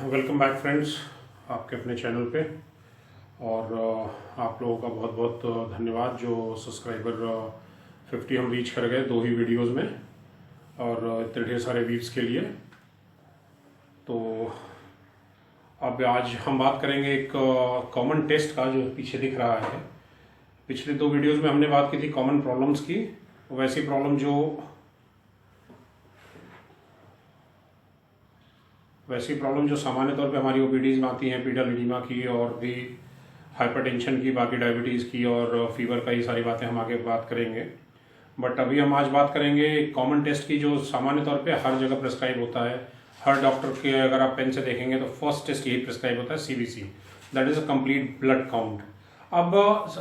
Welcome back friends आपके अपने channel पे। और आप लोगों का बहुत बहुत धन्यवाद जो सब्सक्राइबर 50 हम रीच कर गए 2 ही वीडियोस में, और इतने ढेर सारे व्यूज़ के लिए। तो अब आज हम बात करेंगे एक कॉमन टेस्ट का जो पीछे दिख रहा है। पिछले 2 वीडियोस में हमने बात की थी कॉमन प्रॉब्लम्स की। वैसी प्रॉब्लम जो सामान्य तौर पे हमारी ओपीडीज में आती हैं, पीडल एडिमा की और भी हाइपरटेंशन की, बाकी डायबिटीज़ की और फीवर का, ये सारी बातें हम आगे बात करेंगे। बट अभी हम आज बात करेंगे एक कॉमन टेस्ट की जो सामान्य तौर पे हर जगह प्रिस्क्राइब होता है। हर डॉक्टर के अगर आप पेन से देखेंगे तो फर्स्ट टेस्ट यही प्रिस्क्राइब होता है, CBC, that is a complete blood count. अब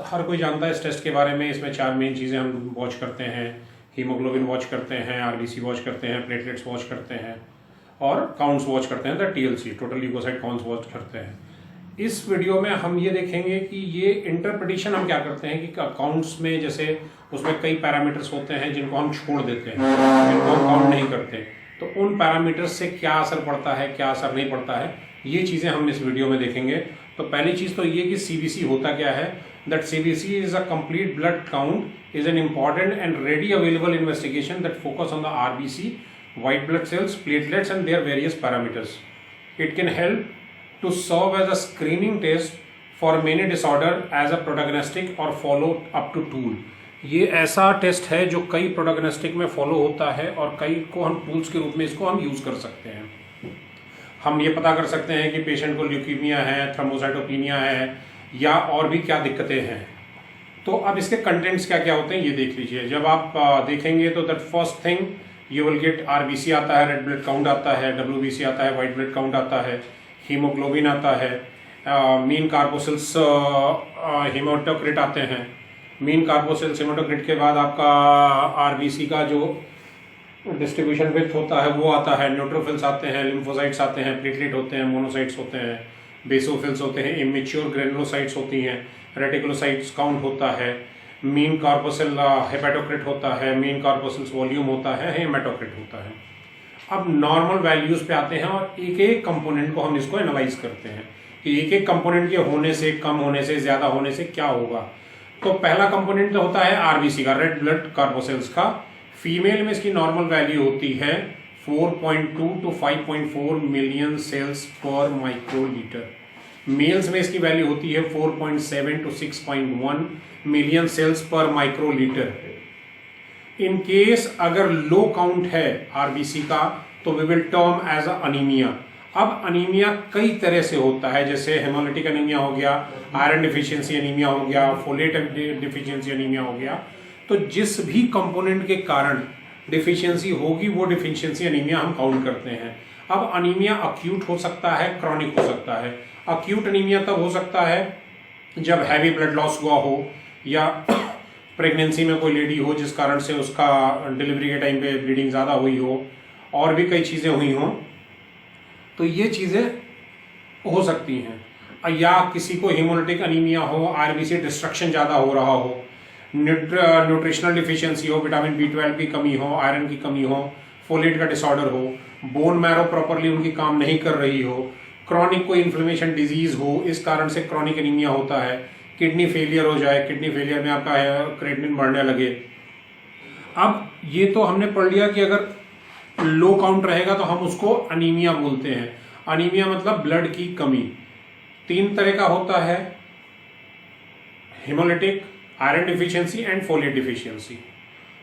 हर कोई जानता है इस टेस्ट के बारे में। इसमें 4 मेन चीज़ें हम वॉच करते हैं। हीमोग्लोबिन वॉच करते हैं, RBC वॉच करते हैं, प्लेटलेट्स वॉच करते हैं और काउंट्स वॉच करते हैं, the TLC, total leucocyte counts watch करते हैं। इस वीडियो में हम ये देखेंगे कि ये इंटरप्रिटेशन हम क्या करते हैं कि काउंट्स में जैसे उसमें कई पैरामीटर्स होते हैं जिनको हम छोड़ देते हैं, जिनको हम काउंट नहीं करते, तो उन पैरामीटर्स से क्या असर पड़ता है, क्या असर नहीं पड़ता है, ये चीज़ें हम इस वीडियो में देखेंगे। तो पहली चीज़ तो ये कि CBC होता क्या है। That CBC is a complete blood count, is an important and ready available investigation that focus on the RBC, white blood cells, platelets and their various parameters. It can help to serve as a screening test for many disorder as a prognostic or follow up to tool. ये ऐसा test है जो कई प्रोडोग्नोस्टिक में follow होता है और कई को हम टूल्स के रूप में इसको हम यूज कर सकते हैं। हम ये पता कर सकते हैं कि पेशेंट को ल्यूकीमिया है, थ्रोम्बोसाइटोपिनिया है या और भी क्या दिक्कतें हैं। तो अब इसके कंटेंट्स क्या क्या होते हैं ये देख लीजिए। जब आप देखेंगे तो that first thing you will get RBC आता है, रेड ब्लड काउंट आता है, WBC आता है, वाइट ब्लड काउंट आता है, हीमोग्लोबिन आता है, मीन कार्बोसिल्स, हेमाटोक्रिट आते हैं। मीन कार्बोसिल्स, हेमाटोक्रिट के बाद आपका RBC का जो डिस्ट्रीब्यूशन विड्थ होता है वो आता है, न्यूट्रोफिल्स आते हैं, लिम्फोसाइट्स आते हैं, प्लेटलेट होते हैं, मोनोसाइट्स होते हैं, बेसोफिल्स होते हैं, इमेच्योर ग्रेनुलोसाइट्स होती हैं, रेटिकुलोसाइट्स काउंट होता है, मीन कार्बोसिल हेपेटोक्रिट होता है, मीन कार्बोसिल्स वॉल्यूम होता है, हेमेटोक्रिट होता है। अब नॉर्मल वैल्यूज पे आते हैं और एक एक कंपोनेंट को हम इसको एनालाइज करते हैं कि एक एक कंपोनेंट के होने से, कम होने से, ज्यादा होने से क्या होगा। तो पहला कंपोनेंट तो होता है RBC का, रेड ब्लड कार्बोसिल्स का। फीमेल में इसकी नॉर्मल वैल्यू होती है 4.2 to 5.4 मिलियन सेल्स पर माइक्रोलीटर। मेल्स में इसकी वैल्यू होती है 4.7 to 6.1 मिलियन सेल्स पर माइक्रोलीटर। इन केस अगर लो काउंट है RBC का तो we will term as a anaemia. अब अनीमिया कई तरह से होता है, जैसे हेमोलिटिक अनीमिया हो गया, आयरन डिफिशियंसी अनीमिया हो गया, फोलेट डिफिशियंसी अनीमिया हो गया। तो जिस भी कंपोनेंट के कारण डिफिशियंसी होगी वो डिफिशियंसी अनीमिया हम काउंट करते हैं। अब अनीमिया अक्यूट हो सकता है, क्रॉनिक हो सकता है। अक्यूट अनीमिया तब हो सकता है जब हैवी ब्लड लॉस हुआ हो या प्रेगनेंसी में कोई लेडी हो जिस कारण से उसका डिलीवरी के टाइम पे ब्लीडिंग ज़्यादा हुई हो और भी कई चीज़ें हुई हों, तो ये चीज़ें हो सकती हैं। या किसी को हेमोलिटिक अनीमिया हो, RBC डिस्ट्रक्शन ज़्यादा हो रहा हो, न्यूट्रिशनल डिफिशियंसी हो, विटामिन B12 की कमी हो, आयरन की कमी हो, फोलेट का डिसऑर्डर हो, बोन मैरो प्रॉपरली उनकी काम नहीं कर रही हो, क्रॉनिक कोई इन्फ्लेमेशन डिजीज हो, इस कारण से क्रॉनिक एनीमिया होता है, किडनी फेलियर हो जाए, किडनी फेलियर में आपका क्रेटिनिन बढ़ने लगे। अब ये तो हमने पढ़ लिया कि अगर लो काउंट रहेगा तो हम उसको अनीमिया बोलते हैं। अनीमिया मतलब ब्लड की कमी। 3 तरह का होता है, haemolytic, iron deficiency and folate deficiency.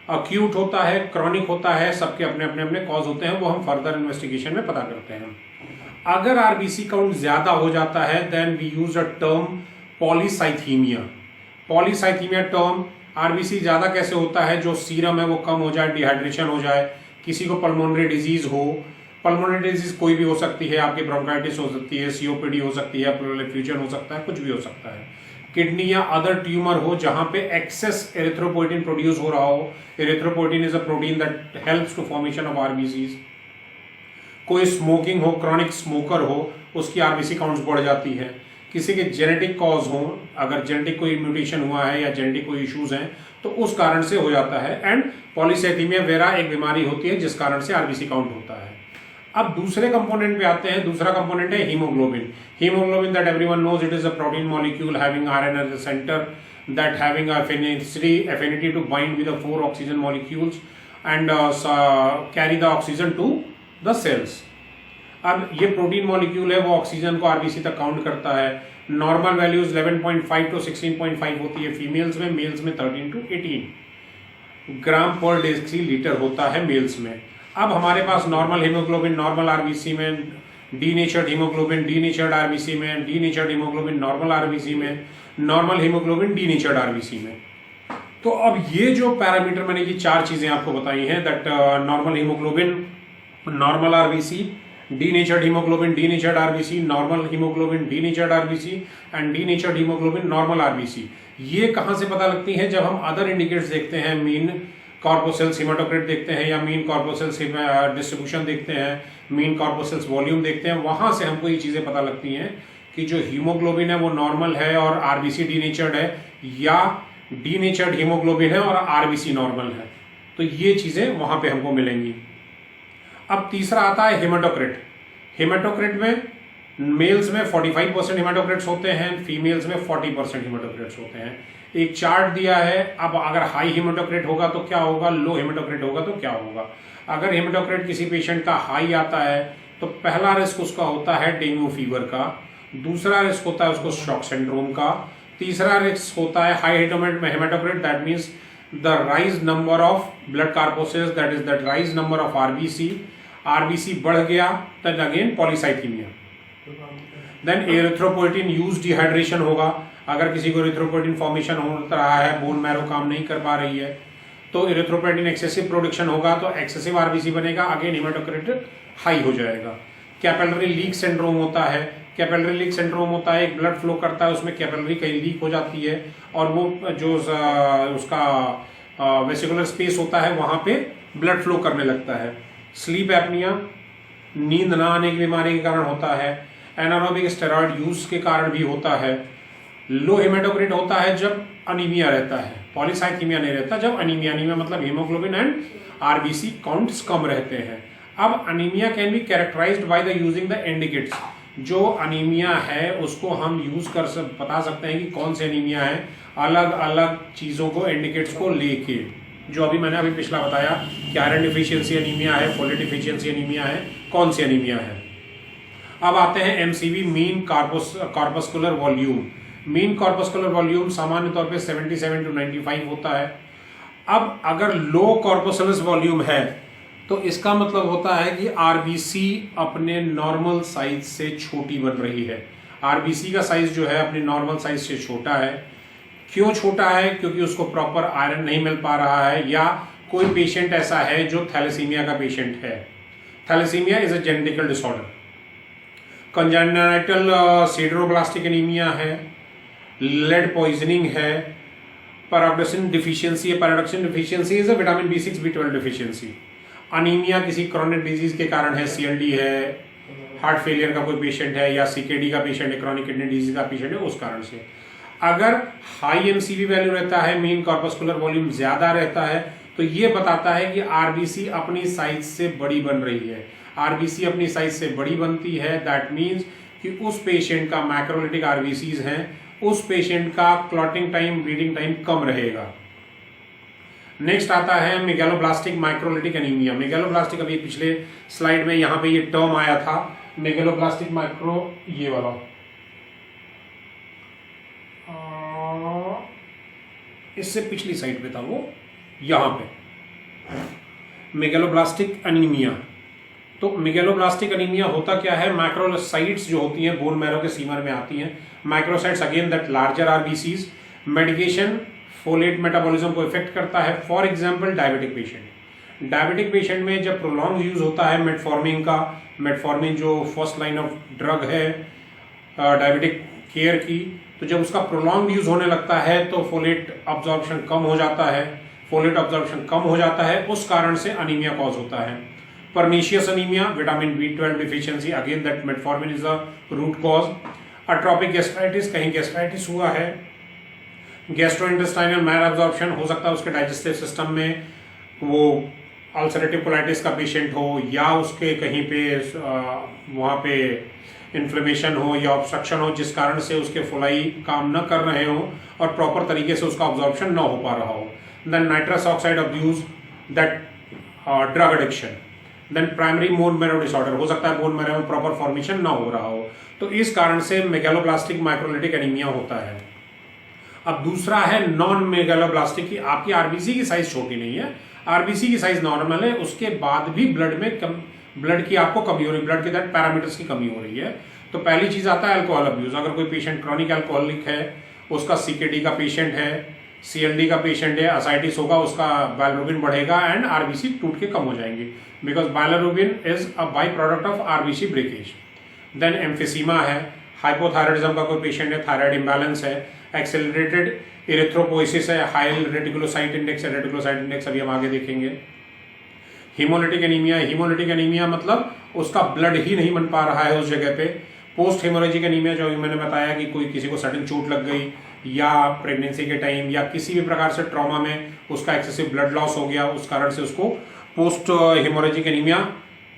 Acute होता है, क्रॉनिक होता है, सबके अपने अपने अपने कॉज होते हैं, वो हम फर्दर इन्वेस्टिगेशन में पता करते हैं। अगर RBC काउंट ज्यादा हो जाता है then we use a term polycythaemia. Polycythaemia term, RBC ज्यादा कैसे होता है, जो सीरम है वो कम हो जाए, डिहाइड्रेशन हो जाए, किसी को पल्मोनरी डिजीज हो। पल्मोनरी डिजीज कोई भी हो सकती है, आपकी ब्रोंकाइटिस हो सकती है, COPD हो सकती है, प्लूरल एफ्यूजन हो सकता है, कुछ भी हो सकता है। किडनी या अदर ट्यूमर हो जहां पे एक्सेस एरिथ्रोपोइटिन प्रोड्यूस हो रहा हो। Erythropoietin is a protein that helps to formation of RBCs। कोई स्मोकिंग हो, क्रॉनिक स्मोकर हो, उसकी RBC काउंट्स बढ़ जाती है। किसी के जेनेटिक कॉज हो, अगर जेनेटिक कोई म्यूटेशन हुआ है या जेनेटिक कोई इश्यूज हैं तो उस कारण से हो जाता है। एंड पॉलीसाइथीमिया वेरा एक बीमारी होती है जिस कारण से RBC काउंट होता है। अब दूसरे कंपोनेंट पे आते हैं। दूसरा कंपोनेंट है haemoglobin. Haemoglobin that everyone knows, it is a protein molecule having iron at the centre that having affinity to bind with the 4 oxygen molecules and carry the oxygen to the cells. अब ये protein molecule है, वो oxygen को RBC तक count करता है। Normal values 11.5 to 16.5 होती है फीमेल्स में, मेल्स में 13 to 18 ग्राम पर डेसीलीटर होता है मेल्स में। अब हमारे पास नॉर्मल हीमोग्लोबिन नॉर्मल आरबीसी में, डीनेचर्ड हीमोग्लोबिन डीनेचर्ड आरबीसी में, डीनेचर्ड हीमोग्लोबिन नॉर्मल आरबीसी में, नॉर्मल हीमोग्लोबिन डीनेचर्ड आरबीसी में। तो अब ये जो पैरामीटर मैंने ये 4 चीजें आपको बताई हैं, that normal haemoglobin normal RBC, denatured haemoglobin denatured RBC, normal haemoglobin denatured RBC and denatured haemoglobin normal RBC. ये कहां से पता लगती है? जब हम अदर इंडिकेटर्स देखते हैं, मीन कॉर्पोसेल्स हेमाटोक्रिट देखते हैं या मीन कॉर्पोसेल्स डिस्ट्रीब्यूशन देखते हैं, मीन कॉर्पोसेल्स वॉल्यूम देखते हैं, वहां से हमको ये चीजें पता लगती हैं कि जो हीमोग्लोबिन है वो नॉर्मल है और आरबीसी डीनेचर्ड है, या डीनेचर्ड हीमोग्लोबिन है और आरबीसी नॉर्मल है। तो ये चीजें वहां पे हमको मिलेंगी। अब तीसरा आता है हेमाटोक्रिट। हेमाटोक्रिट में मेल्स में 45% हेमाटोक्रिट्स होते हैं, फीमेल्स में 40% हेमाटोक्रिट्स होते हैं। एक चार्ट दिया है। अब अगर हाई हेमाटोक्रिट होगा तो क्या होगा, लो हेमाटोक्रिट होगा तो क्या होगा। अगर हेमाटोक्रिट किसी पेशेंट का हाई आता है तो पहला रिस्क उसका होता है डेंगू फीवर का, दूसरा रिस्क होता है उसको शॉक सिंड्रोम का, तीसरा रिस्क होता है high haematocrit, that means the rise number of blood corpuscles, that is the rise number of RBC. RBC बढ़ गया then again polycythaemia. Then erythropoietin use dehydration होगा। अगर किसी को एरिथ्रोपोइटिन फॉर्मेशन हो रहा है, बोन मैरो काम नहीं कर पा रही है, तो एरिथ्रोपोइटिन एक्सेसिव प्रोडक्शन होगा तो एक्सेसिव आरबीसी बनेगा, अगेन हेमाटोक्रिट हाई हो जाएगा। कैपिलरी लीक सिंड्रोम होता है। कैपिलरी लीक सिंड्रोम होता है, एक ब्लड फ्लो करता है, उसमें कैपिलरी कहीं लीक हो जाती है और वो जो उसका वेसिकुलर स्पेस होता है वहां पे ब्लड फ्लो करने लगता है। स्लीप एपनिया नींद ना आने की बीमारी के कारण होता है। एनारोबिक स्टेरॉइड यूज के कारण भी होता है। लो हेमाटोक्रिट होता है जब अनीमिया रहता है, पॉलीसाइथीमिया नहीं रहता जब अनीमिया। अनीमिया मतलब हीमोग्लोबिन एंड आरबीसी काउंट्स कम रहते हैं। अब anaemia can be characterised by the using the indicators. जो अनीमिया है उसको हम यूज कर बता सकते हैं कि कौन से अनीमिया है, अलग अलग चीजों को इंडिकेटर्स को लेके। जो अभी मैंने अभी पिछला बताया कि आयरन डिफिशियंसी अनीमिया है, फोलेट डिफिशियंसी अनीमिया है, कौन सी अनीमिया है। अब आते हैं MCV, mean corpuscular volume. Mean corpuscular volume सामान्य तौर पे 77 to 95 होता है। अब अगर लो कॉर्पस्कुलर वॉल्यूम है तो इसका मतलब होता है कि आरबीसी अपने नॉर्मल साइज से छोटी बन रही है। आरबीसी का साइज जो है अपने नॉर्मल साइज से छोटा है। क्यों छोटा है? क्योंकि उसको प्रॉपर आयरन नहीं मिल पा रहा है, या कोई पेशेंट ऐसा है जो थैलेसीमिया का पेशेंट है। Thalassemia is a genetical disorder. Congenital sideroblastic anaemia है, लेड पॉइजनिंग है, पैराडॉक्सिन डिफिशियंसी है। Pyridoxine deficiency is a vitamin B6 B12 deficiency. Anaemia किसी क्रोनिक डिजीज के कारण है, सीएलडी है, हार्ट फेलियर का कोई पेशेंट है, या सीकेडी का पेशेंट है, क्रोनिक किडनी डिजीज का पेशेंट है, उस कारण से। अगर हाई एमसीवी वैल्यू रहता है, मीन कॉर्पस्कुलर वॉल्यूम ज्यादा रहता है, तो ये बताता है कि आरबीसी अपनी साइज से बड़ी बन रही है। आरबीसी अपनी साइज से बड़ी बनती है, दैट मीन्स कि उस पेशेंट का मैक्रोलिटिक आरबीसीज हैं, उस पेशेंट का क्लॉटिंग टाइम, ब्लीडिंग टाइम कम रहेगा। नेक्स्ट आता है मेगैलोब्लास्टिक माइक्रोलिटिक एनीमिया। मेगैलोब्लास्टिक अभी पिछले स्लाइड में यहाँ पे ये टर्म आया था, मेगैलोब्लास्टिक माइक्रो, ये वाला इससे पिछली साइड पे था वो, यहाँ पे मेगैलोब्लास्टिक एनीमिया। तो मेगैलोब्लास्टिक एनीमिया होता क्या है? मैक्रोसाइट्स जो होती हैं बोन मैरो के सीमर में आती हैं। Macrocytes again that larger RBCs. Medication folate metabolism को इफेक्ट करता है। For example diabetic patient. Diabetic patient में जब प्रोलॉन्ग यूज होता है मेटफॉर्मिन का, मेटफॉर्मिन जो फर्स्ट लाइन ऑफ ड्रग है डायबिटिक केयर की, तो जब उसका प्रोलॉन्ग यूज होने लगता है तो फोलेट अब्जॉर्प्शन कम हो जाता है। फोलेट अब्जॉर्प्शन कम हो जाता है, उस कारण से अनीमिया कॉज होता है। Pernicious anaemia, vitamin B12 deficiency, again that metformin is the root cause. Atrophic gastritis, कहीं गैस्ट्राइटिस हुआ है। गैस्ट्रोइंटेस्टाइनल मैल एब्जॉर्प्शन, हो सकता है उसके डाइजेस्टिव सिस्टम में वो अल्सरेटिव कोलाइटिस का पेशेंट हो या उसके कहीं पे वहाँ पे इन्फ्लेमेशन हो या ऑब्स्ट्रक्शन हो जिस कारण से उसके फुलाई काम न कर रहे हो और प्रॉपर तरीके से उसका ऑब्जॉर्प्शन न हो पा रहा हो, then nitrous oxide abuse, that drug addiction, then primary bone marrow disorder, हो सकता है बोन मैरो में प्रॉपर फॉर्मेशन ना हो रहा हो, तो इस कारण से मेगालोब्लास्टिक माइक्रोलिटिक एनीमिया होता है। अब दूसरा है नॉन मेगालोब्लास्टिक की, आपकी आरबीसी की साइज छोटी नहीं है, आरबीसी की साइज नॉर्मल है, उसके बाद भी ब्लड की आपको कमी हो रही है, ब्लड के दैट पैरामीटर्स की कमी हो रही है। तो पहली चीज आता है अल्कोहल अब्यूज। अगर कोई पेशेंट क्रॉनिक अल्कोहलिक है, उसका सीकेडी का पेशेंट है, सीएलडी का पेशेंट है, असाइटिस होगा, उसका बाइलिरुबिन बढ़ेगा एंड आरबीसी टूट के कम हो जाएंगी, because bilirubin is a byproduct of RBC breakage. Then emphysema है, हाइपोथायराइडिज्म का कोई पेशेंट है, थायराइड इम्बैलेंस है, एक्सेलरेटेड इरेथ्रोपोइसिस है, हाई रेटिकुलोसाइट इंडेक्स है, रेटिकुलोसाइट इंडेक्स अभी हम आगे देखेंगे। हीमोलिटिक एनीमिया, हीमोलिटिक एनीमिया मतलब उसका ब्लड ही नहीं बन पा रहा है उस जगह पे। पोस्ट हेमोरेजिक एनीमिया, जो मैंने बताया कि कोई किसी को सडन चोट लग गई या प्रेगनेंसी के टाइम या किसी भी प्रकार से ट्रॉमा में उसका एक्सेसिव ब्लड लॉस हो गया, उस कारण से उसको पोस्ट हेमोरेजिक एनीमिया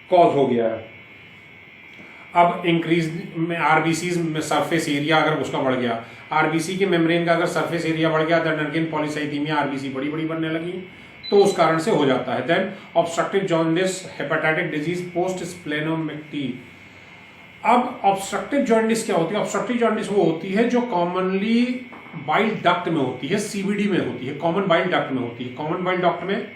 कॉज हो गया है। अब इंक्रीज में आरबीसी में सरफेस एरिया अगर उसका बढ़ गया, आरबीसी के मेम्ब्रेन का अगर सरफेस एरिया बढ़ गया, देन अगेन पॉलीसाइथीमिया, आरबीसी बड़ी बड़ी बनने लगी, तो उस कारण से हो जाता है। Then obstructive jaundice, hepatitic disease post splenomegaly. अब ऑब्स्ट्रक्टिव जॉन्डिस क्या होती है? ऑब्स्ट्रक्टिव जॉन्डिस वो होती है जो कॉमनली बाइल डक्ट में होती है, सीबीडी में होती है, कॉमन बाइल डक्ट में होती है। कॉमन बाइल डक्ट में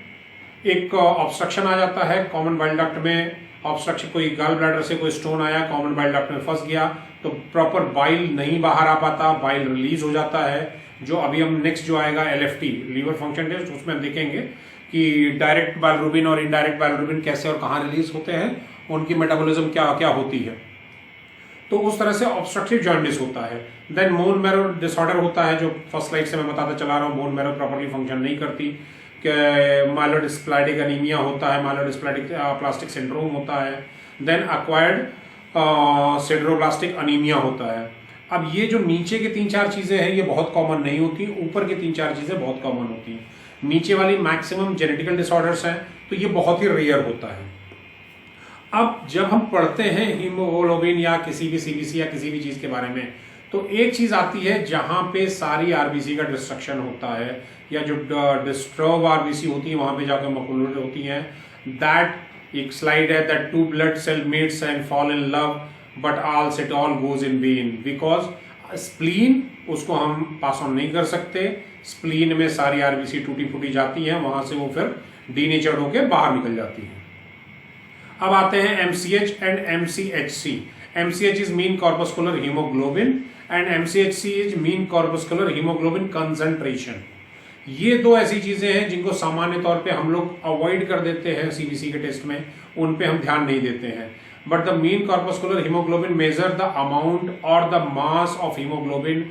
एक ऑब्स्ट्रक्शन आ जाता है, कॉमन बाइल डक्ट में ऑब्स्ट्रक्शन, कोई गॉल ब्लैडर से कोई स्टोन आया, कॉमन बाइल डक्ट में फंस गया, तो प्रॉपर बाइल नहीं बाहर आ पाता, बाइल रिलीज हो जाता है। जो अभी हम नेक्स्ट जो आएगा एलएफटी, लीवर फंक्शन टेस्ट, उसमें हम देखेंगे कि डायरेक्ट बाइलिरुबिन और इनडायरेक्ट बाइलिरुबिन कैसे और कहाँ रिलीज होते हैं, उनकी मेटाबॉलिज्म क्या क्या होती है। तो उस तरह से ऑब्स्ट्रक्टिव जॉन्डिस होता है। देन बोन मैरो डिसऑर्डर होता है, जो फर्स्ट स्लाइड से मैं बताता चला रहा हूँ, बोन मैरो प्रॉपर्ली फंक्शन नहीं करती, माइलोडिस्प्लास्टिक एनीमिया होता है, माइलोडिस्प्लास्टिक प्लास्टिक सिंड्रोम होता है। देन एक्वायर्ड सिडरोब्लास्टिक अनीमिया होता है। अब ये जो नीचे की 3-4 चीजें हैं ये बहुत कॉमन नहीं होती, ऊपर की 3-4 चीजें बहुत कॉमन होती हैं। नीचे वाली मैक्सिमम जेनेटिकल डिसऑर्डर्स हैं, तो ये बहुत ही रेयर होता है। अब जब हम पढ़ते हैं हीमोग्लोबिन या किसी भी सीबीसी या किसी भी चीज के बारे में, तो एक चीज आती है जहां पे सारी आरबीसी का डिस्ट्रक्शन होता है, या जो डिस्टर्ब आरबीसी होती है वहां पे जाकर मकुलर होती है। दैट एक स्लाइड है, that two blood cell meets and fall in love but all goes in vain, because spleen उसको हम पास ऑन नहीं कर सकते, स्प्लीन में सारी आरबीसी टूटी फूटी जाती है, वहां से वो फिर डीनेचर्ड होकर बाहर निकल जाती है। अब आते हैं MCH and MCHC. MCH is mean corpuscular haemoglobin and MCHC is mean corpuscular haemoglobin concentration. ये दो ऐसी चीजें हैं जिनको सामान्य तौर पे हम लोग अवॉइड कर देते हैं सीबीसी के टेस्ट में, उन पे हम ध्यान नहीं देते हैं। But the mean corpuscular haemoglobin measure the amount और the mass of haemoglobin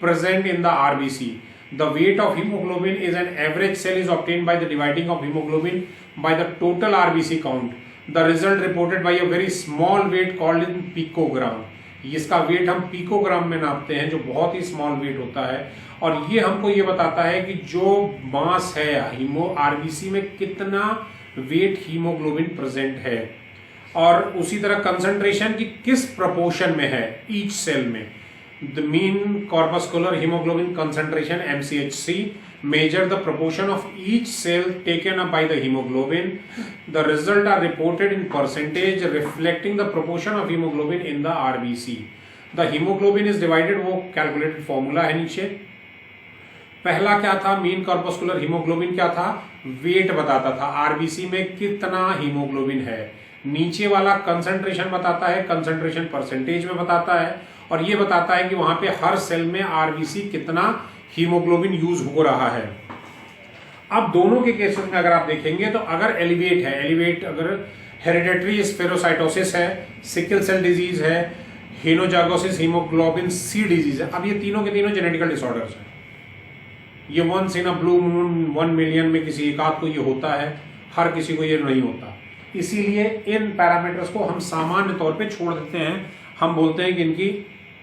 present in the RBC. The weight of hemoglobin is an average cell is obtained by the dividing of hemoglobin by the total RBC count. The result reported by a very small weight called in picogram. इसका wait हम picogram में नापते हैं, जो बहुत ही small wait होता है, और ये हमको ये बताता है कि जो मास है आरबीसी में कितना वेट हीमोग्लोबिन प्रेजेंट है, और उसी तरह कंसंट्रेशन की किस प्रोपोर्शन में है ईच सेल में। The mean corpuscular hemoglobin concentration (MCHC) measure the proportion of each cell taken up by the hemoglobin. The results are reported in percentage, reflecting the proportion of hemoglobin in the RBC. The hemoglobin is divided, वो calculated formula है नीचे। पहला क्या था, mean corpuscular haemoglobin क्या था, wait बताता था आरबीसी में कितना हीमोग्लोबिन है। नीचे वाला कंसंट्रेशन बताता है, कंसंट्रेशन परसेंटेज में बताता है, और ये बताता है कि वहां पे हर सेल में आरबीसी कितना हीमोग्लोबिन यूज हो रहा है। अब दोनों के केसेस में अगर आप देखेंगे तो अगर एलिवेट अगर हेरिडेटरी स्फेरोसाइटोसिस है, सिकल सेल डिजीज है, हेनोजाइगोसिस हीमोग्लोबिन सी डिजीज है। अब ये तीनों के तीनों जेनेटिकल डिसऑर्डर्स हैं। ये once in a blue moon 1 million में किसी एक आध को ये होता है, हर किसी को ये नहीं होता। इसीलिए इन पैरामीटर्स को हम सामान्य तौर पे छोड़ देते हैं, हम बोलते हैं कि इनकी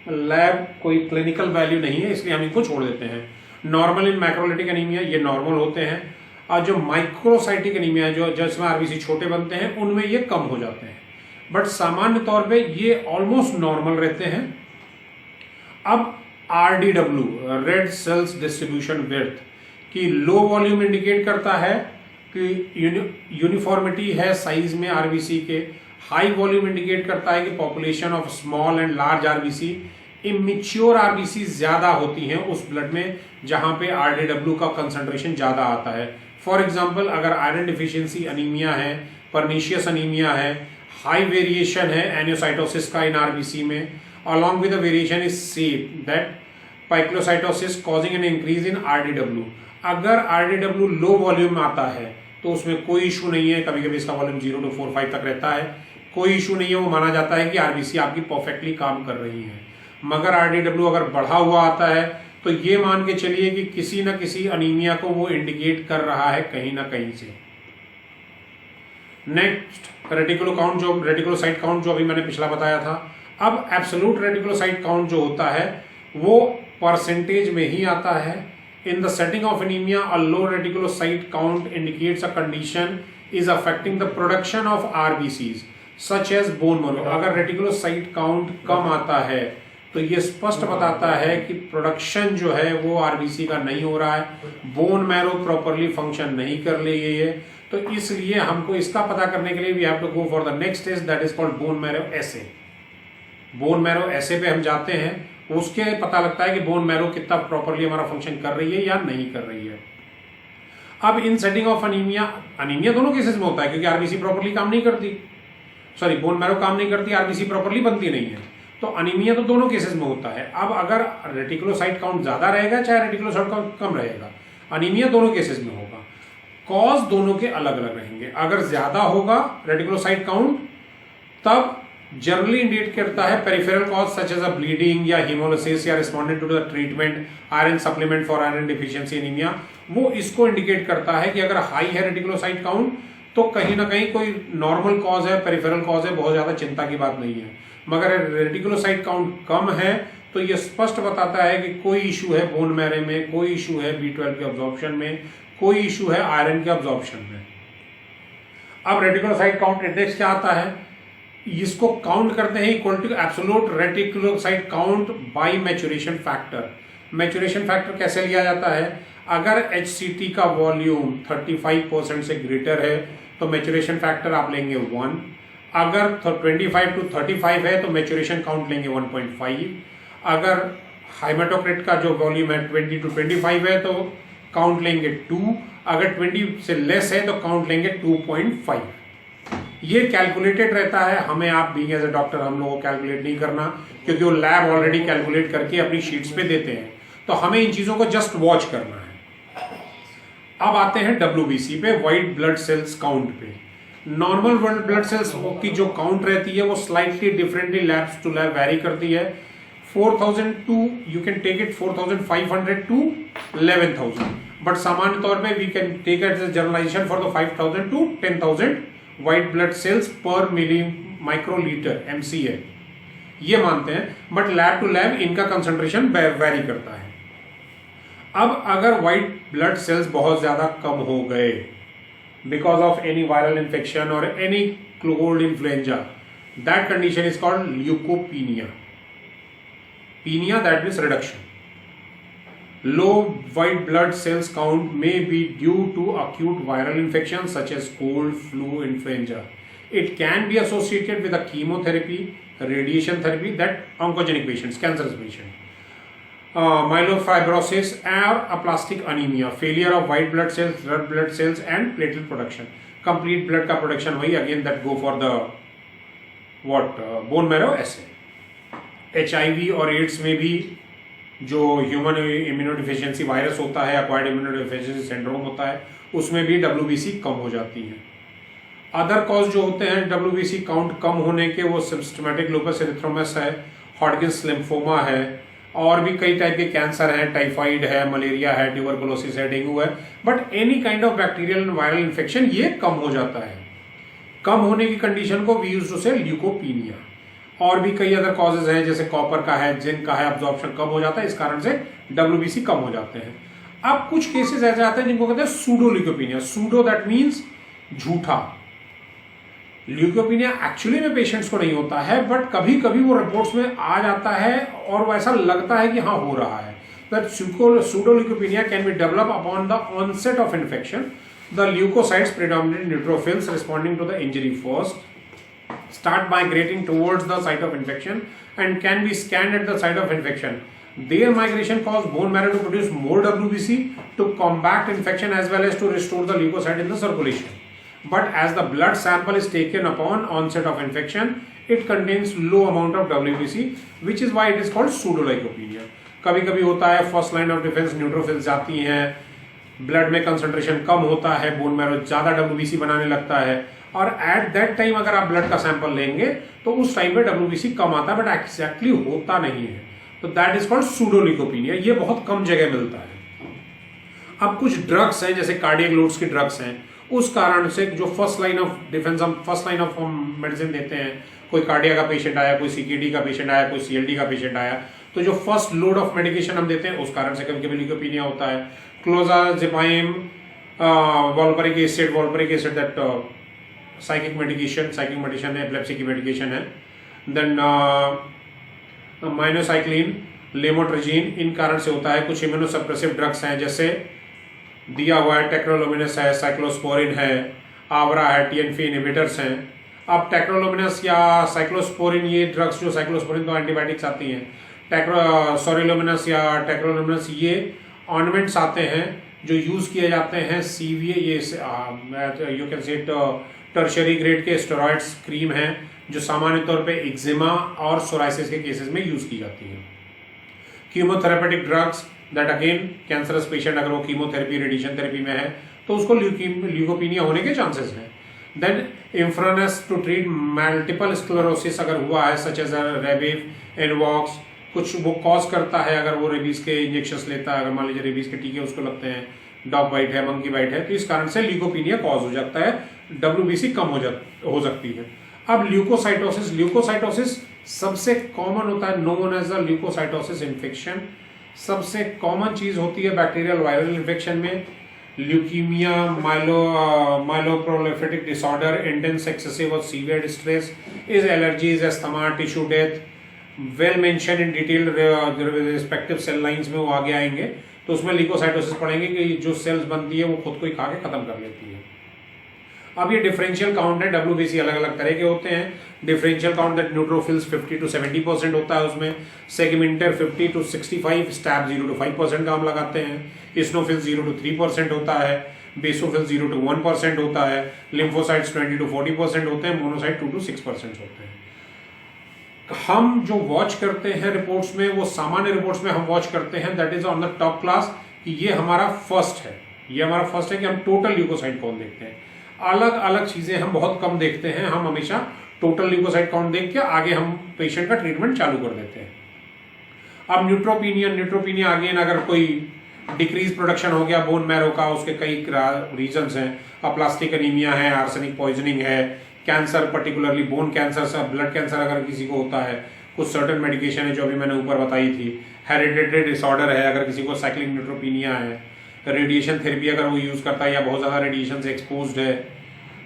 लैब कोई क्लिनिकल वैल्यू नहीं है, इसलिए हम इनको छोड़ देते हैं। नॉर्मल इन मैक्रोलिटिक एनीमिया, ये नॉर्मल होते हैं। और जो माइक्रोसाइटिक एनीमिया है, जो जिसमें आरबीसी छोटे बनते हैं, उनमें ये कम हो जाते हैं, बट सामान्य तौर पे ये ऑलमोस्ट नॉर्मल रहते हैं। अब RDW, red cells distribution width, की लो वॉल्यूम इंडिकेट करता है कि यूनिफॉर्मिटी है साइज में आरबीसी के। हाई वॉल्यूम इंडिकेट करता है कि population of small and large RBC. Immature RBC ज्यादा होती हैं उस ब्लड में जहां पे RDW का कंसंट्रेशन ज्यादा आता है। फॉर एग्जांपल, अगर आयरन डिफिशियंसी अनीमिया है, पर्निशियस अनीमिया है, हाई वेरिएशन है एनियोसाइटोसिस का इन आरबीसी में, along with the variation is seen that पाइक्लोसाइटोसिस causing an increase in RDW। अगर RDW लो वॉल्यूम में आता है तो उसमें कोई इशू नहीं है, कभी कभी इसका वॉल्यूम 0 to 4-5 तक रहता है, कोई इशू नहीं है, वो माना जाता है कि आरबीसी आपकी परफेक्टली काम कर रही है। मगर RDW अगर बढ़ा हुआ आता है तो ये मान के चलिए कि किसी न किसी अनीमिया को वो इंडिकेट कर रहा है कहीं ना कहीं से। नेक्स्ट रेटिकुलोसाइट काउंट जो अभी मैंने पिछला बताया था। अब एब्सोल्यूट रेटिकुलोसाइट काउंट जो होता है वो परसेंटेज में ही आता है। In the setting of anaemia a low reticulocyte count indicates a condition is affecting the production of RBCs such as bone marrow. अगर रेटिकुलोसाइट काउंट कम आता है तो ये स्पष्ट बताता है कि प्रोडक्शन जो है वो आरबीसी का नहीं हो रहा है, बोन मैरो प्रॉपरली फंक्शन नहीं कर रही है। तो इसलिए हमको इसका पता करने के लिए we have to go for the next test that is called bone marrow assay. Bone marrow assay पे हम जाते हैं, उसके पता लगता है कि बोन मैरो कितना प्रॉपरली हमारा फंक्शन कर रही है या नहीं कर रही है। अब इन सेटिंग ऑफ अनीमिया दोनों केसेस में होता है क्योंकि आरबीसी प्रॉपरली काम नहीं करती, सॉरी बोन मैरो काम नहीं करती, आरबीसी प्रॉपरली बनती नहीं है, तो अनीमिया तो दोनों केसेस में होता है। अब अगर रेटिकुलोसाइट काउंट ज्यादा रहेगा चाहे रेटिकुलोसाइट काउंट कम रहेगा, अनीमिया दोनों केसेस में होगा। कॉज दोनों के अलग अलग रहेंगे। अगर ज्यादा होगा रेटिकुलोसाइट काउंट तब जनरली इंडिकेट करता है peripheral cause such as a bleeding या हीमोलिसिस या responded to the treatment iron supplement for iron deficiency anaemia. वो इसको इंडिकेट करता है कि अगर हाई है रेटिकुलोसाइट काउंट तो कहीं ना कहीं कोई नॉर्मल कॉज है, पेरिफेरल कॉज है, बहुत ज्यादा चिंता की बात नहीं है। मगर रेटिकुलोसाइट काउंट कम है तो ये स्पष्ट बताता है कि कोई इशू है बोन मैरो में, कोई इशू है B12 के अब्जॉर्प्शन में, कोई इशू है आयरन के अब्जॉर्प्शन में। अब रेटिकुलोसाइट काउंट इंडेक्स क्या आता है, इसको काउंट करते हैं equal to absolute reticulocyte count by maturation factor. Maturation factor कैसे लिया जाता है, अगर HCT का वॉल्यूम 35% से ग्रेटर है तो मैच्योरेशन फैक्टर आप लेंगे 1, अगर 25 to 35 है तो मैच्योरेशन काउंट लेंगे 1.5, अगर हेमाटोक्रिट का जो वॉल्यूम है 20 to 25 है तो काउंट लेंगे 2, अगर 20 से लेस है तो काउंट लेंगे 2.5। ये कैलकुलेटेड रहता है, हमें आप बीइंग एज अ डॉक्टर हम लोगों को कैलकुलेट नहीं करना क्योंकि वो लैब ऑलरेडी कैलकुलेट करके अपनी शीट्स पे देते हैं, तो हमें इन चीजों को जस्ट वॉच करना है। अब आते हैं WBC पे, व्हाइट ब्लड सेल्स काउंट पे। नॉर्मल ब्लड सेल्स की जो काउंट रहती है वो slightly differently labs to lab vary करती है। 4000 to you can take it 4500 to 11000, but सामान्य तौर पे we can take it as generalisation for the 5000 to 10000 white blood cells per milli microlitre MCA ये मानते हैं, बट लैब टू लैब इनका concentration vary करता है। अब अगर व्हाइट ब्लड सेल्स बहुत ज्यादा कम हो गए because of any viral infection और any cold influenza, that condition is called leukopenia. Penia that means reduction. Low white blood cells count may be due to acute viral infections such as cold, flu, influenza. It can be associated with a chemotherapy, radiation therapy that oncogenic patients, cancerous patients. Myelofibrosis or aplastic anemia, failure of white blood cells, red blood cells and platelet production. Complete blood का production वही again that go for the bone marrow assay. HIV और AIDS में भी जो human immunodeficiency virus होता है, acquired immunodeficiency syndrome होता है, उसमें भी WBC कम हो जाती है। अदर कॉज जो होते हैं WBC काउंट कम होने के, वो सिस्टमैटिक लूपस एरिथ्रोमस है, हॉडकिंस लिम्फोमा है, और भी कई टाइप के कैंसर है, टाइफाइड है, मलेरिया है, ट्यूबरकुलोसिस है, डेंगू है, but any kind of bacterial viral infection ये कम हो जाता है। कम होने की कंडीशन को वी यूज टू से ल्यूकोपीनिया। और भी कई अदर कॉजेज हैं जैसे कॉपर का है, जिंक का है, अब्जॉर्प्शन कम हो जाता है, इस कारण से WBC कम हो जाते हैं। अब कुछ केसेस ऐसे आते हैं जिनको कहते हैं सूडो ल्यूकोपिनिया। सूडो दैट मीन्स झूठा। ल्यूकोपिनिया एक्चुअली में पेशेंट्स को नहीं होता है, बट कभी कभी वो रिपोर्ट्स में आ जाता है और वो ऐसा लगता है कि हाँ हो रहा है। That pseudo leukopenia can be develop upon the onset of infection. The leukocytes predominant neutrophils responding to the injury first start migrating towards the site of infection and can be scanned at the site of infection. Their migration cause bone marrow to produce more WBC to combat infection as well as to restore the leukocyte in the circulation. But as the blood sample is taken upon onset of infection, it contains low amount of WBC, which is why it is called pseudoleukopenia. कभी कभी होता है first line of defence neutrophils जाती हैं, blood में concentration कम होता है, bone marrow ज्यादा WBC बनाने लगता है, और एट दैट टाइम अगर आप ब्लड का सैंपल लेंगे तो उस टाइम पे WBC कम आता है, बट एक्जैक्टली होता नहीं है। तो दैट इज कॉल्ड सूडोल्यूकोपिनिया। ये बहुत कम जगह मिलता है। अब कुछ ड्रग्स हैं जैसे कार्डियक लोड्स की ड्रग्स हैं, उस कारण से जो फर्स्ट लाइन ऑफ डिफेंस हम फर्स्ट लाइन ऑफ मेडिसिन देते हैं, कोई कार्डिया का पेशेंट आया, कोई CKD का पेशेंट आया, कोई CLD का पेशेंट आया, तो जो फर्स्ट लोड ऑफ मेडिकेशन हम देते हैं उस कारण से कभी कभी ल्यूकोपिनिया होता है। क्लोजाजेपाइम, वॉल्परिक एसिड दैट साइकिक मेडिकेशन है, एपिलेप्सी की मेडिकेशन है। देन माइनोसाइक्लिन, लेमोट्रिजीन, इन कारण से होता है। कुछ इम्यूनोसप्रेसिव ड्रग्स हैं जैसे दिया हुआ है, टेक्रोलोमिनस है, साइक्लोस्पोरिन है, आवरा है, TNF इनहिबिटर्स हैं। अब टेक्रोलोमिनस या साइक्लोस्पोरिन, ये ड्रग्स जो साइक्लोस्पोरिन तो एंटीबायोटिक्स आती हैं, सोरिलोमिनस या टेक्रोलोमिनस ये ऑर्नामेंट्स आते हैं जो यूज किए जाते हैं CVA, ये you can say tertiary grade के स्टेरॉइड्स क्रीम हैं जो सामान्य तौर पे एक्जिमा और सोराइसिस के केसेस में यूज की जाती हैं। Chemotherapeutic drugs that again cancerous patient अगर वो कीमोथेरेपी रेडिएशन थेरेपी में है तो उसको ल्यूकोपिनिया होने के चांसेस हैं। Then interferons to treat multiple sclerosis अगर हुआ है, सच एज रेबीज, एनवॉक्स, कुछ वो कॉज करता है अगर वो रेबीज के इंजेक्शंस लेता है, अगर मान लीजिए रेबीज के टीके उसको लगते हैं, डॉग बाइट है, मंकी बाइट है, तो इस कारण से ल्यूकोपिनिया कॉज हो जाता है, WBC कम हो सकती है। अब ल्यूकोसाइटोसिस सबसे कॉमन होता है, known as a leucocytosis infection. सबसे कॉमन चीज होती है बैक्टीरियल वायरल इन्फेक्शन में leukaemia, myeloproliferative disorder, intense excessive और severe distress, is allergies, asthma, tissue death, well mention in detail respective cell lines में वो आगे आएंगे, तो उसमें ल्यूकोसाइटोसिस पढ़ेंगे कि जो सेल्स बनती है वो खुद को ही खा के खत्म कर लेती है। अब ये डिफरेंशियल काउंट है, WBC अलग अलग तरह के होते हैं। Differential count that neutrophils 50 to 70% होता है उसमें, सेगमेंटर 50 to 65, स्टैब 0 to 5% का हम लगाते हैं, इस्नोफिल 0 to 3% होता है, बेसोफिल 0 to 1% होता है, लिम्फोसाइट्स 20 to 40% होते हैं, मोनोसाइट 2 to 6% होते हैं। हम जो वॉच करते हैं रिपोर्ट्स में, वो सामान्य रिपोर्ट्स में हम वॉच करते हैं that is on the top class, कि ये हमारा फर्स्ट है, ये हमारा फर्स्ट है कि हम टोटल ल्यूकोसाइट काउंट देखते हैं। अलग अलग चीजें हम बहुत कम देखते हैं, हम हमेशा टोटल ल्यूकोसाइट काउंट देख के आगे हम पेशेंट का ट्रीटमेंट चालू कर देते हैं। अब न्यूट्रोपीनिया अगेन अगर कोई डिक्रीज प्रोडक्शन हो गया बोन मैरो का, उसके कई रीजंस हैं, अप्लास्टिक एनीमिया है, आर्सेनिक पॉइजनिंग है, cancer particularly bone cancer, blood cancer अगर किसी को होता है, कुछ सर्टन मेडिकेशन है जो अभी मैंने ऊपर बताई थी, हेरिडिटरी डिसऑर्डर है अगर किसी को, साइक्लिक न्यूट्रोपीनिया है, रेडिएशन थेरेपी अगर वो यूज करता है या बहुत ज्यादा रेडिएशन से एक्सपोज्ड है,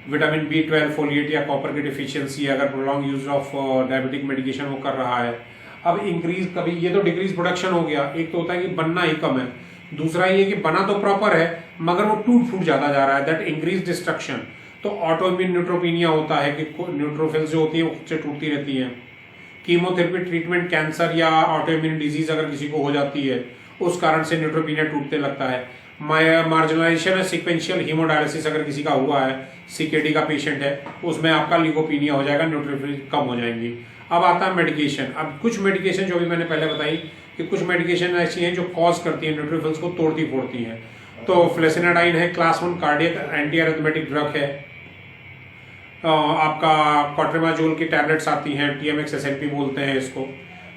विटामिन B12, फोलिएट या कॉपर की डिफिशियंसी है, अगर prolong use of diabetic medication वो कर रहा है। अब इंक्रीज कभी ये तो डिक्रीज प्रोडक्शन हो गया, एक तो होता है कि बनना ही कम है, दूसरा ये कि बना तो प्रॉपर है मगर वो टूट फूट ज्यादा जा रहा है, दैट इंक्रीज डिस्ट्रक्शन। तो ऑटोइम्यून न्यूट्रोपीनिया होता है कि न्यूट्रोफिल्स जो होती है वो खुद से टूटती रहती है। कीमोथेरेपी ट्रीटमेंट कैंसर या ऑटोइम्यून डिजीज अगर किसी को हो जाती है उस कारण से न्यूट्रोपीनिया टूटने लगता है। मार्जिनलाइजेशन सिक्वेंशियल हीमोडायलिसिस अगर किसी का हुआ है, CKD का पेशेंट है, उसमें आपका ल्यूकोपीनिया हो जाएगा, न्यूट्रोफिल कम हो जाएंगी। अब आता है मेडिकेशन। अब कुछ मेडिकेशन जो भी मैंने पहले बताई कि कुछ मेडिकेशन ऐसी हैं जो कॉज करती हैं न्यूट्रोफिल्स को तोड़ती फोड़ती हैं। तो फ्लेसिनाडाइन है, class 1 cardiac anti arithmetic drug है। आपका कॉट्रिमाजोल की टैबलेट्स आती हैं, TMX SNP बोलते हैं इसको।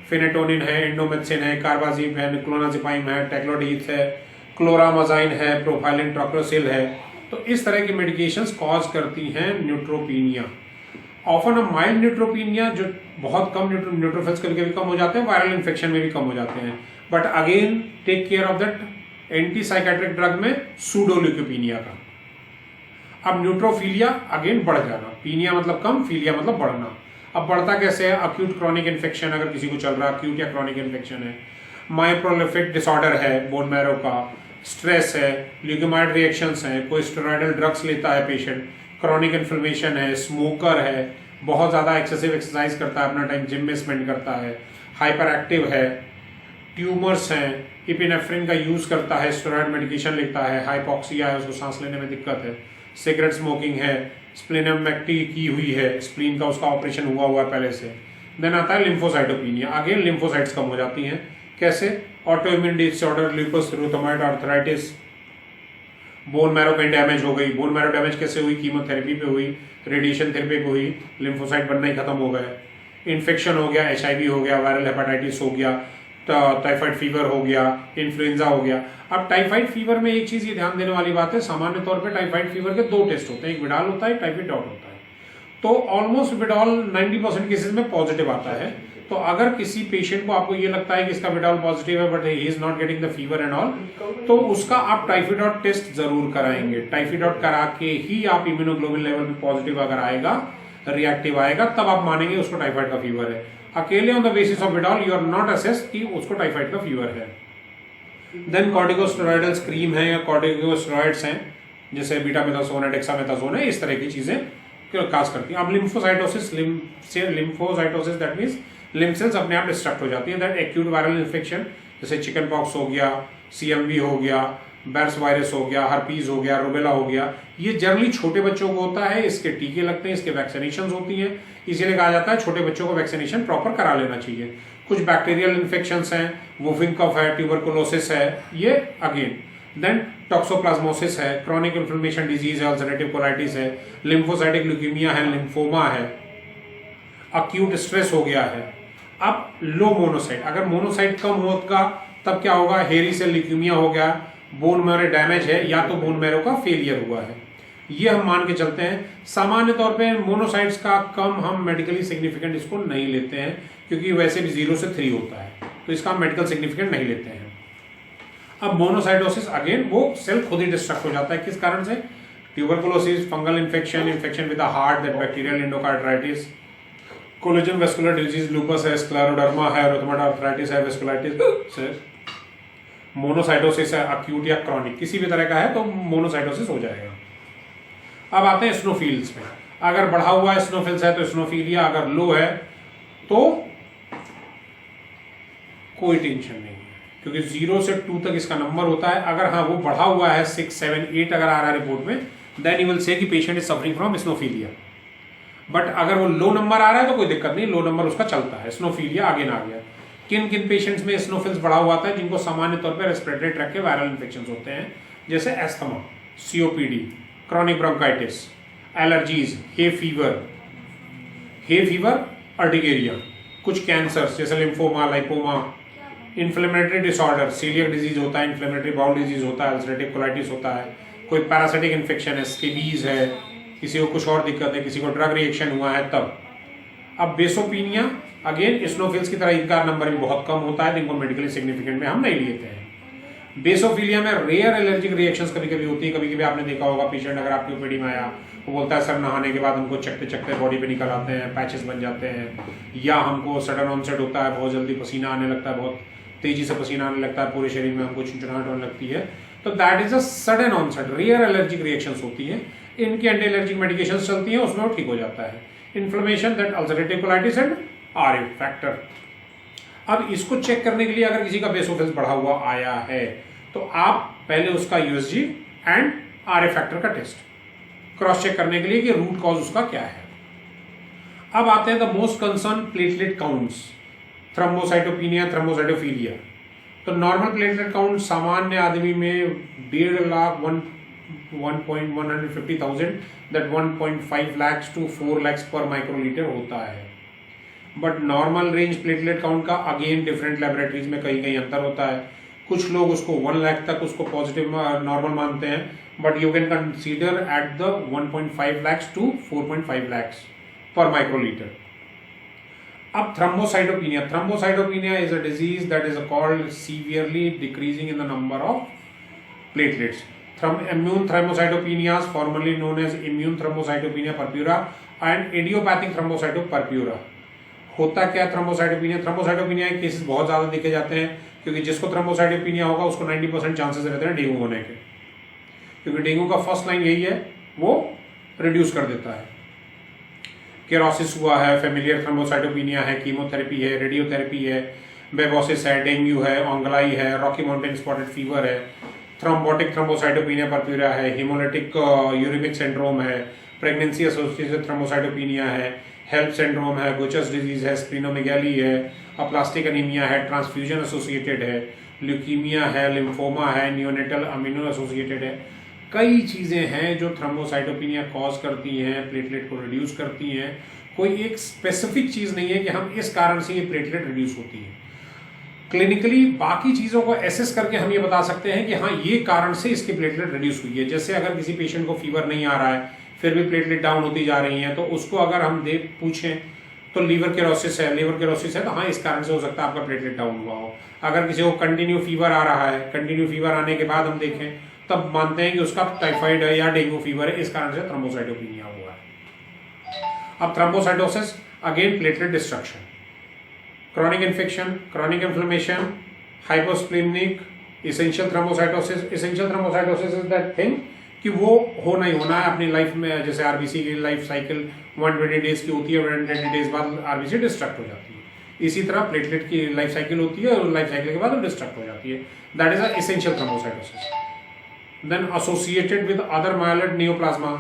फिनेटोनिन है, इंडोमेथिसिन है, कार्बाजिम है, क्लोनाजिपाइम है, टेक्लोडीथ है, क्लोरामाजाइन है, प्रोफाइलिन ट्रोक्लोसिल है। तो इस तरह की मेडिकेशंस कॉज करती हैं neutropenia. Often a mild neutropenia जो बहुत कम न्यूट्रोफिल्स करके भी कम हो जाते हैं, वायरल इन्फेक्शन में भी कम हो जाते हैं, but again take care of that anti psychiatric drug में सूडोल्यूकोपीनिया का। अब न्यूट्रोफिलिया अगेन बढ़ जाना, पीनिया मतलब कम, फिलिया मतलब बढ़ना। अब बढ़ता कैसे है? अक्यूट क्रॉनिक इन्फेक्शन अगर किसी को चल रहा है, अक्यूट या क्रॉनिक इन्फेक्शन है, मायोप्रोलिफिक डिसऑर्डर है बोन मैरो का, स्ट्रेस है, ल्यूकेमाइड रिएक्शंस हैं, कोई स्टेरॉइडल ड्रग्स लेता है पेशेंट, क्रॉनिक इन्फ्लेमेशन है, स्मोकर है, बहुत ज़्यादा एक्सेसिव एक्सरसाइज करता है, अपना टाइम जिम में स्पेंड करता है, हाइपर एक्टिव है, ट्यूमर्स हैं, इपिनेफ्रिन का यूज़ करता है, स्टेरॉइड मेडिकेशन लेता है, हाइपोक्सिया है, उसको सांस लेने में दिक्कत है, सिगरेट स्मोकिंग है, स्प्लेनोमेक्टी की हुई है, स्प्लीन का उसका ऑपरेशन हुआ है पहले से। देन आता है लिम्फोसाइटोपिनिया, अगेन लिम्फोसाइट्स कम हो जाती हैं। कैसे? Autoimmune disorder, lupus, rheumatoid arthritis, bone marrow कहीं डैमेज हो गई। बोन मैरो डैमेज कैसे हुई? कीमोथेरेपी पे हुई, रेडिएशन थेरेपी पे हुई, लिम्फोसाइट बनना ही खत्म हो गए। इन्फेक्शन हो गया, HIV हो गया, वायरल हेपेटाइटिस हो गया, टाइफाइड फीवर हो गया, इन्फ्लुएंजा हो गया। अब टाइफाइड फीवर में एक चीज ये ध्यान देने वाली बात है, सामान्य तौर पे टाइफाइड फीवर के 2 टेस्ट होते हैं, एक विडाल होता है, टाइफाइड होता है। तो ऑलमोस्ट विडाल 90% केसेस में पॉजिटिव आता है। तो अगर किसी पेशेंट को आपको ये लगता है कि इसका विडाल पॉजिटिव है but he is not getting the fever and all, तो उसका आप टाइफाइड टेस्ट जरूर कराएंगे। टाइफाइड करा के ही आप इम्यूनोग्लोबिन लेवल में पॉजिटिव अगर आएगा, रिएक्टिव आएगा, तब आप मानेंगे उसको टाइफाइड का फीवर है। अकेले on the basis of Widal you are not assess कि उसको टाइफाइड का फीवर है। देन कॉर्टिकोस्टेरॉइडल क्रीम है या कॉर्टिकोस्टेरॉइड्स हैं, जैसे बीटामेथासोन है, डेक्सामेथासोन है, इस तरह की चीजें काज करती हैं। अब lymphocytosis, lymphocytosis that means lymph cells अपने आप डिस्ट्रक्ट हो जाती है। दैट एक्यूट वायरल इन्फेक्शन, जैसे चिकन पॉक्स हो गया, CMV हो गया, बेर्स वायरस हो गया, हर्पीज हो गया, रूबेला हो गया, ये जनरली छोटे बच्चों को होता है, इसके टीके लगते हैं, इसके वैक्सीनेशन होती हैं, इसीलिए कहा जाता है छोटे बच्चों को वैक्सीनेशन प्रॉपर करा लेना चाहिए। कुछ बैक्टीरियल इन्फेक्शंस हैं, वुफिंग कफ है, ट्यूबरकुलोसिस है, ये अगेन। देन टॉक्सोप्लाज्मोसिस है, क्रॉनिक इन्फ्लेमेशन डिजीज है, अल्सरेटिव कोलाइटिस है, लिम्फोसाइटिक ल्यूकीमिया है, लिम्फोमा है, अक्यूट स्ट्रेस हो गया है। अब लो मोनोसाइट, अगर मोनोसाइट कम होगा तब क्या होगा? हेरी सेल ल्यूकीमिया हो गया, बोन मैरो डैमेज है, या तो बोन मैरो का फेलियर हुआ है, ये हम मान के चलते हैं। सामान्य तौर पे मोनोसाइट्स का कम हम मेडिकली सिग्निफिकेंट इसको नहीं लेते हैं, क्योंकि वैसे भी 0 से 3 होता है, तो इसका हम मेडिकल सिग्निफिकेंट नहीं लेते हैं। अब मोनोसाइटोसिस अगेन वो सेल खुद ही डिस्ट्रक्ट हो जाता है, किस कारण से? Tuberculosis, fungal infection, infection with the heart, that bacterial endocarditis, collagen vascular disease, lupus है, स्क्लेरोडर्मा है, रूमेटॉइड आर्थराइटिस है, वेस्कुलाइटिस है, मोनोसाइटोसिस है, अक्यूट या क्रॉनिक किसी भी तरह का है तो मोनोसाइटोसिस हो जाएगा। अब आते हैं स्नोफिल्स में। अगर बढ़ा हुआ स्नोफिल्स है तो स्नोफिलिया, अगर लो है तो कोई टेंशन नहीं है, क्योंकि 0 से 2 तक इसका नंबर होता है। अगर हाँ वो बढ़ा हुआ है 6, 7, 8 अगर आ रहा है रिपोर्ट में, देन यू विल से कि patient is suffering from eosinophilia. But अगर वो लो नंबर आ रहा है तो कोई दिक्कत नहीं, लो नंबर उसका चलता है, स्नोफिलिया अगेन आ गया। किन किन पेशेंट्स में स्नोफिल्स बढ़ा हुआ आता है? जिनको सामान्य तौर पर रेस्पिरेटरी ट्रैक्ट के वायरल इन्फेक्शन होते हैं, जैसे asthma, COPD, chronic bronchitis, allergies, hay fever, urticaria, कुछ कैंसर्स जैसे lymphoma, lipoma, inflammatory disorder, coeliac disease होता है, इन्फ्लेमेटरी बाउल डिजीज होता है, अल्सरेटिव कोलाइटिस होता है, कोई पैरासिटिक इन्फेक्शन है, स्केबीज है, किसी को कुछ और दिक्कत है, किसी को ड्रग रिएक्शन हुआ है तब। अब बेसोपीनिया अगेन स्नोफिल्स की तरह इनका नंबर भी बहुत कम होता है, जिनको मेडिकली सिग्निफिकेंट में हम नहीं लेते हैं। बेसोफिलिया में रेयर एलर्जिक रिएक्शंस कभी कभी होती है। कभी कभी आपने देखा होगा पेशेंट अगर आपकी ओपीडी में आया, वो बोलता है सर नहाने के बाद हमको चकते चकते बॉडी पे निकल आते हैं, पैचेस बन जाते हैं, या हमको सडन ऑनसेट होता है, बहुत जल्दी पसीना आने लगता है, बहुत तेजी से पसीना आने लगता है, पूरे शरीर में हमको चिंचनाहट होने लगती है, तो that is a sudden onset. Rare allergic reactions होती हैं, इनकी एंटी एलर्जिक मेडिकेशन चलती हैं, उसमें वो ठीक हो जाता है। Inflammation, that ulcerative colitis and RA factor. अब इसको चेक करने के लिए अगर किसी का बेसोफिल्स बढ़ा हुआ आया है तो आप पहले उसका USG एंड RA फैक्टर का टेस्ट क्रॉस चेक करने के लिए कि रूट कॉज उसका क्या है। अब आते हैं the most concern platelet counts, thrombocytopenia, thrombocytophilia. तो नॉर्मल प्लेटलेट काउंट सामान्य आदमी में 1.5 lakh 1,150,000 that 1.5 lakhs to 4 lakhs per microlitre होता है। But normal range platelet count का अगेन डिफरेंट लेबोरेटरीज में कहीं कहीं अंतर होता है। कुछ लोग उसको 1 लाख तक उसको पॉजिटिव नॉर्मल मानते हैं, but you can consider at the 1.5 lakhs to 4.5 lakhs per microlitre. अब thrombocytopenia, thrombocytopenia is a disease that is called severely decreasing in the number of platelets. immune thrombocytopenias formerly known as immune thrombocytopenia purpura and idiopathic thrombocytopenia। होता क्या thrombocytopenia? Thrombocytopenia के cases बहुत ज्यादा देखे जाते हैं, क्योंकि जिसको थ्रोम्बोसाइटोपिनिया होगा उसको 90% चांसेस रहते हैं डेंगू होने के, क्योंकि डेंगू का फर्स्ट लाइन यही है, वो रिड्यूस कर देता है। केरोसिस हुआ है, फेमिलियर थ्रोम्बोसाइटोपिनिया है, कीमोथेरेपी है, रेडियोथेरेपी है, बेबोसिस है, डेंगू है, ऑंगलाई है, रॉकी माउंटेन स्पॉटेड फीवर है, थ्रोम्बोटिक थ्रोम्बोसाइटोपिनिया परप्यूरा है, हीमोलिटिक यूरिमिक सिंड्रोम है, प्रेगनेंसी एसोसिएटेड थ्रोम्बोसाइटोपिनिया है, हेल्प सिंड्रोम है, गोचस डिजीज है, स्प्लीनोमेगाली है, अप्लास्टिक एनीमिया है, ट्रांसफ्यूजन एसोसिएटेड है, ल्यूकीमिया है, लिम्फोमा है, नियोनेटल अमीनो एसोसिएटेड है। कई चीजें हैं जो थ्रोम्बोसाइटोपिनिया कॉज करती हैं, प्लेटलेट को रिड्यूस करती हैं। कोई एक स्पेसिफिक चीज नहीं है कि हम इस कारण से ये प्लेटलेट रिड्यूस होती है। क्लिनिकली बाकी चीजों को एसेस करके हम ये बता सकते हैं कि हाँ, ये कारण से इसकी प्लेटलेट रिड्यूस हुई है। जैसे अगर किसी पेशेंट को फीवर नहीं आ रहा है, फिर भी प्लेटलेट डाउन होती जा रही है, तो उसको अगर हम पूछें तो लीवर केरोसिस है, तो हाँ, इस कारण से हो सकता है आपका प्लेटलेट डाउन हुआ हो। अगर किसी को कंटिन्यू फीवर आ रहा है, कंटिन्यू फीवर आने के बाद हम देखें, तब मानते हैं कि उसका टाइफाइड है या डेंगू फीवर है, इस कारण से थ्रोम्बोसाइटोपिनिया हुआ है। अब thrombocytosis, again platelet destruction, chronic infection, chronic inflammation, hyposplenic, essential thrombocytosis. Essential thrombocytosis is that thing कि वो होना ही होना है अपनी लाइफ में। जैसे आरबीसी की लाइफ साइकिल 120 डेज की होती है, 120 डेज बाद आरबीसी डिस्ट्रक्ट हो जाती है। इसी तरह प्लेटलेट की लाइफ साइकिल होती है और लाइफ साइकिल के बाद वो डिस्ट्रक्ट हो जाती है। That is essential thrombocytosis. Then associated with other myeloid neoplasms,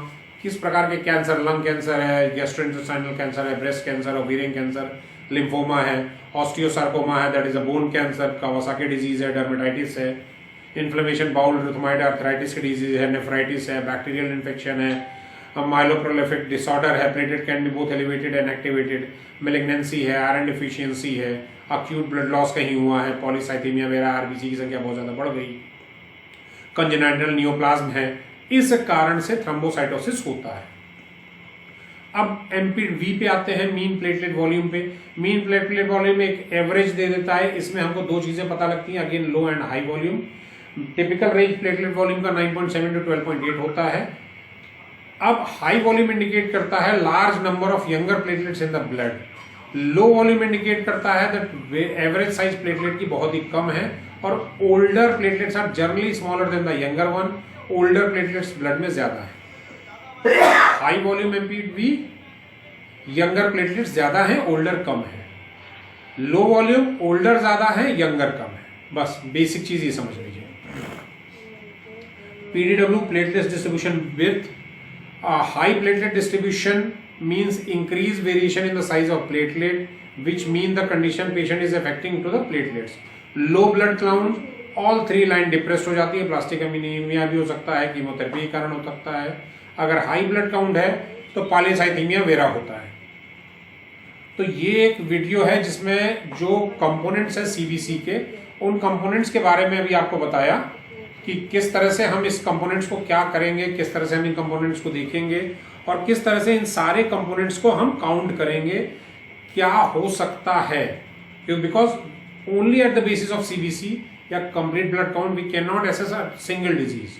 किस प्रकार के कैंसर, लंग कैंसर है, गैस्ट्रोइंटेस्टाइनल कैंसर है, breast cancer, ovarian cancer, lymphoma है, ऑस्टियोसार्कोमा है, that is a bone cancer, Kawasaki disease है, डर्मेटाइटिस है, इन्फ्लेमेशन बाउल रिथमाइड आर्थराइटिस की डिजीज है, नेफ्राइटिस है, बैक्टीरियल इन्फेक्शन है, माइलोप्रोलिफिक डिसऑर्डर है, platelet can be both elevated and activated, malignancy है, आयरन डिफिशियंसी है, अक्यूट ब्लड लॉस कहीं हुआ है, पॉलीसाइथेमिया वगैरह, आरबीसी की संख्या बहुत ज्यादा बढ़ गई, कंजेनाइटल नियोप्लाज्म है, इस कारण से थ्रोम्बोसाइटोसिस होता है। अब एमपीवी पे आते हैं, मीन प्लेटलेट वॉल्यूम पे। मीन प्लेटलेट वॉल्यूम एक एवरेज दे देता है। इसमें हमको दो चीजें पता लगती हैं, again low and high volume. Typical range platelet volume का 9.7 to 12.8 होता है। अब हाई वॉल्यूम इंडिकेट करता है large number of younger platelets in the blood. Low volume indicate करता है दैट एवरेज साइज प्लेटलेट की बहुत ही कम है, और older platelets are generally smaller than the younger one. Older platelets blood में ज्यादा है। High volume MPV, younger platelets ज्यादा है, ओल्डर कम है। लो वॉल्यूम, ओल्डर ज्यादा है, यंगर कम है। बस बेसिक चीज ये समझ लीजिए। PDW platelet distribution with high platelet distribution means increased variation in the size of platelet, which mean the condition patient is affecting to the platelets. Low blood count, all three line depressed हो जाती है, plastic anaemia भी हो सकता है, chemotherapy के कारण हो सकता है। अगर हाई ब्लड काउंट है तो पॉलीसाइथेमिया वेरा होता है। तो ये एक वीडियो है जिसमें जो कंपोनेंट्स है सीबीसी के, उन कंपोनेंट्स के बारे में अभी आपको बताया कि किस तरह से हम इस कंपोनेंट्स को क्या करेंगे, किस तरह से हम इन कंपोनेंट्स को देखेंगे, और किस तरह से इन सारे कंपोनेंट्स को हम काउंट करेंगे, क्या हो सकता है। Because only at the basis of CBC या complete blood count we can not assess a single disease.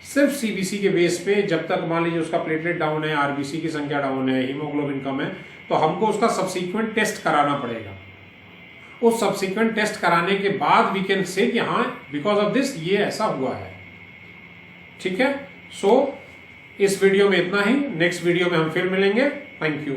सिर्फ सीबीसी के बेस पे जब तक मान लीजिए उसका प्लेटलेट डाउन है, आरबीसी की संख्या डाउन है, हीमोग्लोबिन कम है, तो हमको उसका सब्सिक्वेंट टेस्ट कराना पड़ेगा। उस सब्सिक्वेंट टेस्ट कराने के बाद वी कैन से कि हाँ बिकॉज ऑफ दिस ये ऐसा हुआ है। ठीक है, सो इस वीडियो में इतना ही। नेक्स्ट वीडियो में हम फिर मिलेंगे। Thank you.